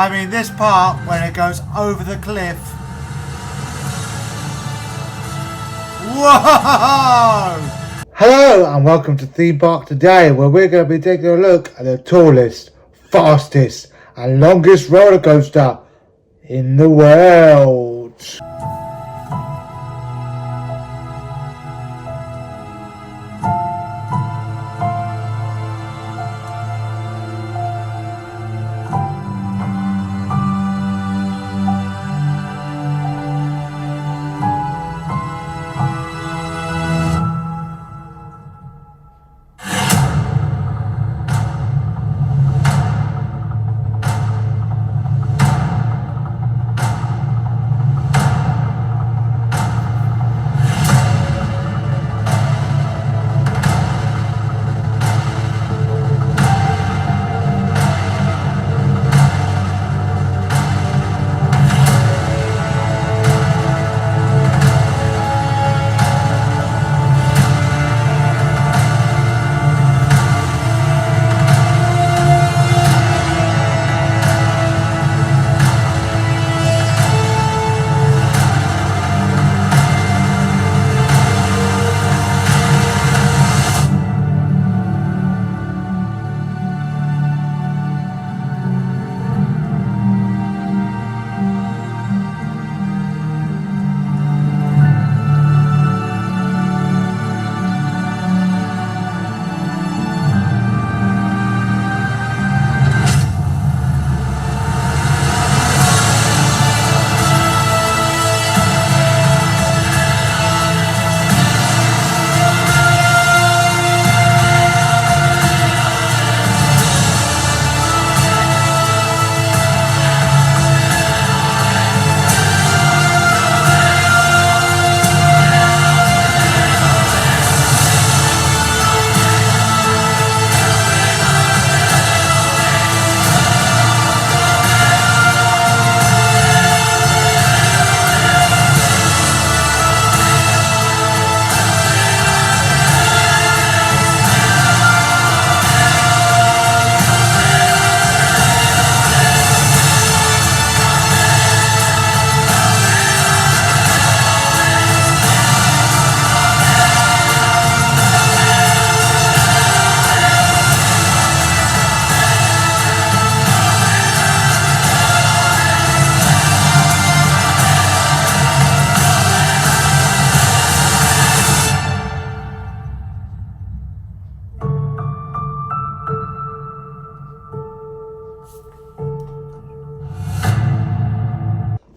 I mean this part when it goes over the cliff. Whoa! Hello and welcome to Theme Park Today, where we're going to be taking a look at the tallest, fastest and longest roller coaster in the world.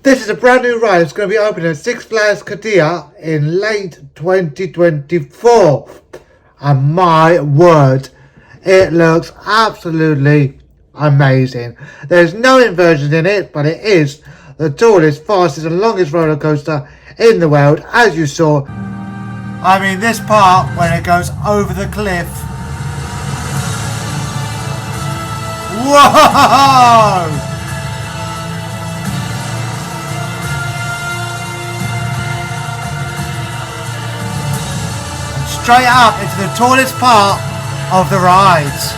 This is a brand new ride. It's going to be opening at Six Flags Qiddiya in late 2024. And my word, it looks absolutely amazing. There's no inversions in it, but it is the tallest, fastest and longest roller coaster in the world, as you saw. I mean this part when it goes over the cliff. Whoa! Straight up into the tallest part of the rides.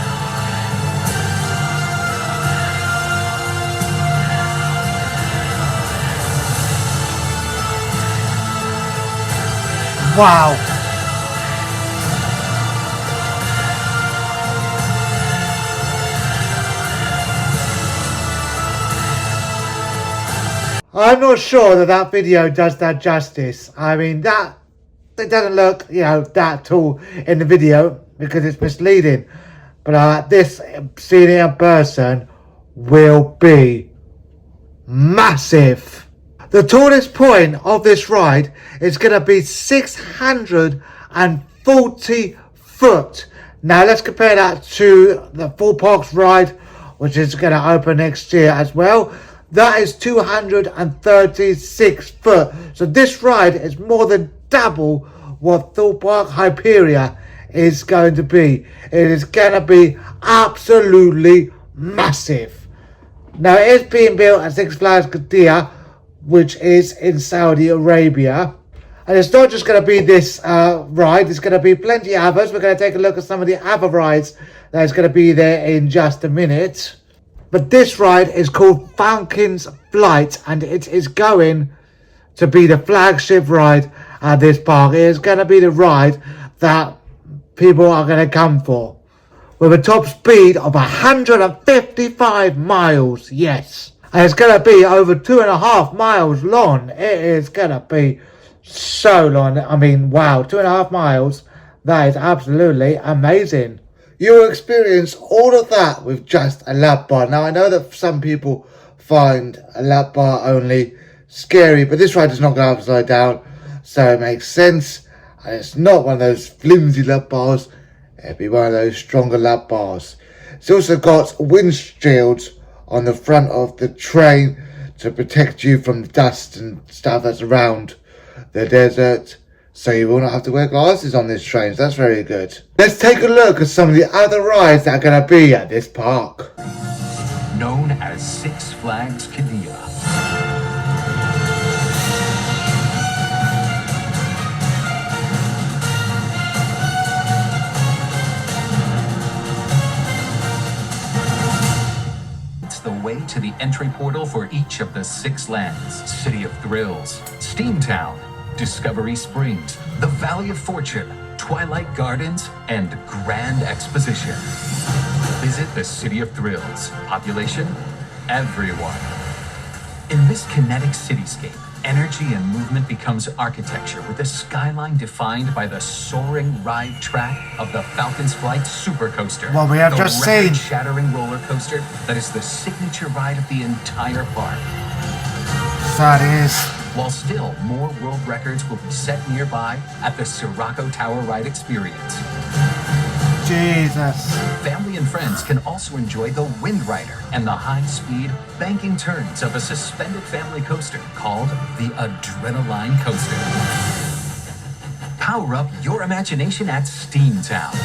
Wow. I'm not sure that video does that justice. I mean, it doesn't look, that tall in the video because it's misleading. But this, seeing it in person, will be massive. The tallest point of this ride is going to be 640 foot. Now let's compare that to the Full Parks ride, which is going to open next year as well. That is 236 foot. So this ride is more than double what Theme Park Hyperia is going to be. It is going to be absolutely massive. Now it is being built at Six Flags Qiddiya, which is in Saudi Arabia. And it's not just going to be this ride, there's going to be plenty of others. We're going to take a look at some of the other rides that's going to be there in just a minute. But this ride is called Falcon's Flight, and it is going to be the flagship ride at this park. It is going to be the ride that people are going to come for, with a top speed of 155 miles. Yes, and it's going to be over 2.5 miles long. It is going to be so long. I mean, wow, 2.5 miles. That is absolutely amazing. You will experience all of that with just a lap bar. Now, I know that some people find a lap bar only scary, but this ride is not going upside down, so it makes sense. And it's not one of those flimsy lap bars. It'll be one of those stronger lap bars. It's also got windshields on the front of the train to protect you from the dust and stuff that's around the desert. So you will not have to wear glasses on this train. So that's very good. Let's take a look at some of the other rides that are going to be at this park. Known as Six Flags Qiddiya. It's the way to the entry portal for each of the 6 lands. City of Thrills, Steamtown, Discovery Springs, the Valley of Fortune, Twilight Gardens, and Grand Exposition. Visit the City of Thrills. Population? Everyone. In this kinetic cityscape, energy and movement becomes architecture, with the skyline defined by the soaring ride track of the Falcon's Flight Supercoaster. Well, we have just seen. The record-shattering roller coaster that is the signature ride of the entire park. That is. While still more world records will be set nearby at the Sirocco Tower Ride Experience. Jesus. Family and friends can also enjoy the Wind Rider and the high-speed banking turns of a suspended family coaster called the Adrenaline Coaster. Power up your imagination at Steamtown.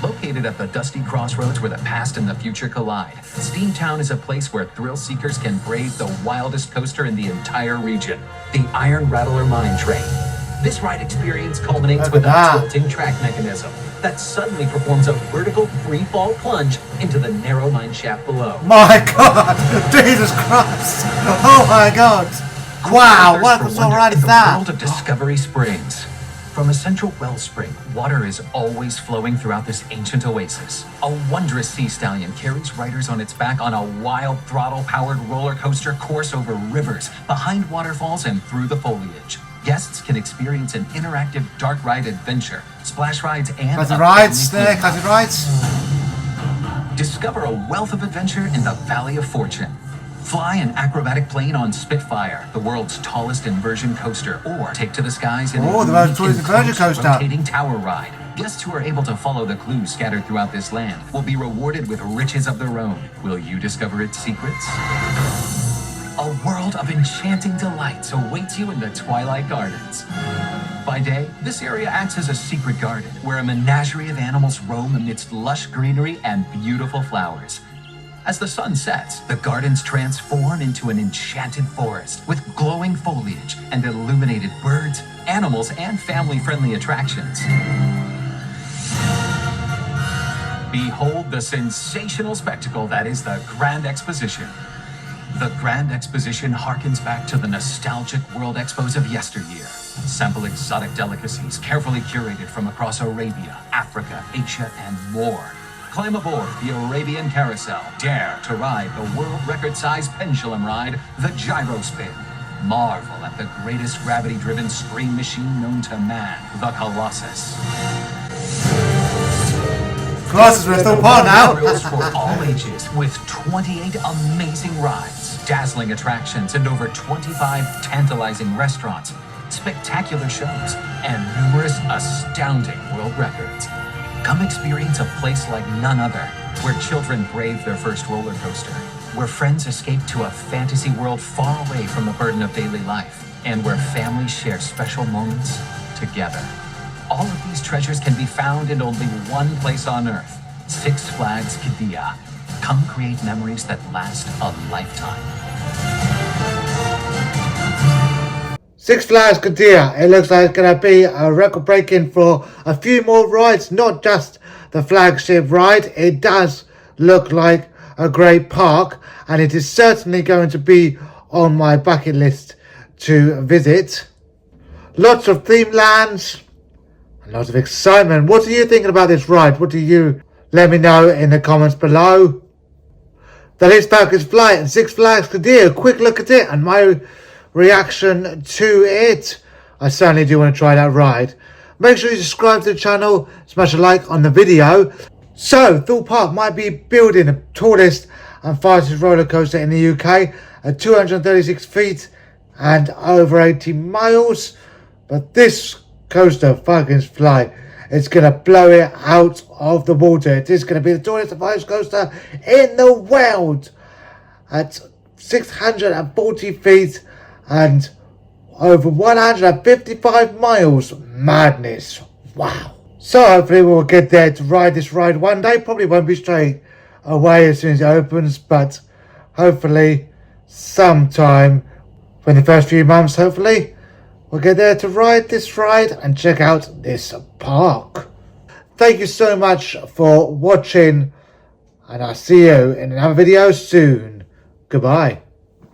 Located at the dusty crossroads where the past and the future collide, Steamtown is a place where thrill seekers can brave the wildest coaster in the entire region, the Iron Rattler Mine Train. This ride experience culminates with a tilting track mechanism that suddenly performs a vertical free-fall plunge into the narrow mine shaft below. My God! Jesus Christ! Oh my God! Wow! What the ride is that? The world of Discovery Springs. From a central wellspring, water is always flowing throughout this ancient oasis. A wondrous sea stallion carries riders on its back on a wild throttle-powered roller coaster course over rivers, behind waterfalls, and through the foliage. Guests can experience an interactive dark ride adventure, splash rides, and classic rides. Discover a wealth of adventure in the Valley of Fortune. Fly an acrobatic plane on Spitfire, the world's tallest inversion coaster, or take to the skies in a rotating tower ride. Guests who are able to follow the clues scattered throughout this land will be rewarded with riches of their own. Will you discover its secrets? A world of enchanting delights awaits you in the Twilight Gardens. By day, this area acts as a secret garden where a menagerie of animals roam amidst lush greenery and beautiful flowers. As the sun sets, the gardens transform into an enchanted forest with glowing foliage and illuminated birds, animals, and family-friendly attractions. Behold the sensational spectacle that is the Grand Exposition. The Grand Exposition harkens back to the nostalgic World Expos of yesteryear. Sample exotic delicacies carefully curated from across Arabia, Africa, Asia, and more. Climb aboard the Arabian Carousel. Dare to ride the world record-sized pendulum ride, the Gyrospin. Marvel at the greatest gravity-driven scream machine known to man, the Colossus. Colossus, we're still on now. Thrills for all ages with 28 amazing rides, dazzling attractions, and over 25 tantalizing restaurants, spectacular shows, and numerous astounding world records. Come experience a place like none other, where children brave their first roller coaster, where friends escape to a fantasy world far away from the burden of daily life, and where families share special moments together. All of these treasures can be found in only one place on Earth, Six Flags Qiddiya. Come create memories that last a lifetime. Six Flags Qiddiya. It looks like it's going to be a record breaking for a few more rides, not just the flagship ride. It does look like a great park, and it is certainly going to be on my bucket list to visit. Lots of theme lands and lots of excitement. What are you thinking about this ride? What do you let me know in the comments below? That is Falcon's Flight and Six Flags Qiddiya. Quick look at it and my reaction to it. I certainly do want to try that ride. Make sure you subscribe to the channel, smash a like on the video. So, Thorpe Park might be building the tallest and fastest roller coaster in the UK at 236 feet and over 80 miles. But this coaster, Falcon's Flight, is going to blow it out of the water. It is going to be the tallest and fastest coaster in the world at 640 feet and over 155 miles. Madness. Wow. So hopefully we'll get there to ride this ride one day. Probably won't be straight away as soon as it opens, but hopefully sometime in the first few months, hopefully we'll get there to ride this ride and check out this park. Thank you so much for watching, and I'll see you in another video soon. Goodbye.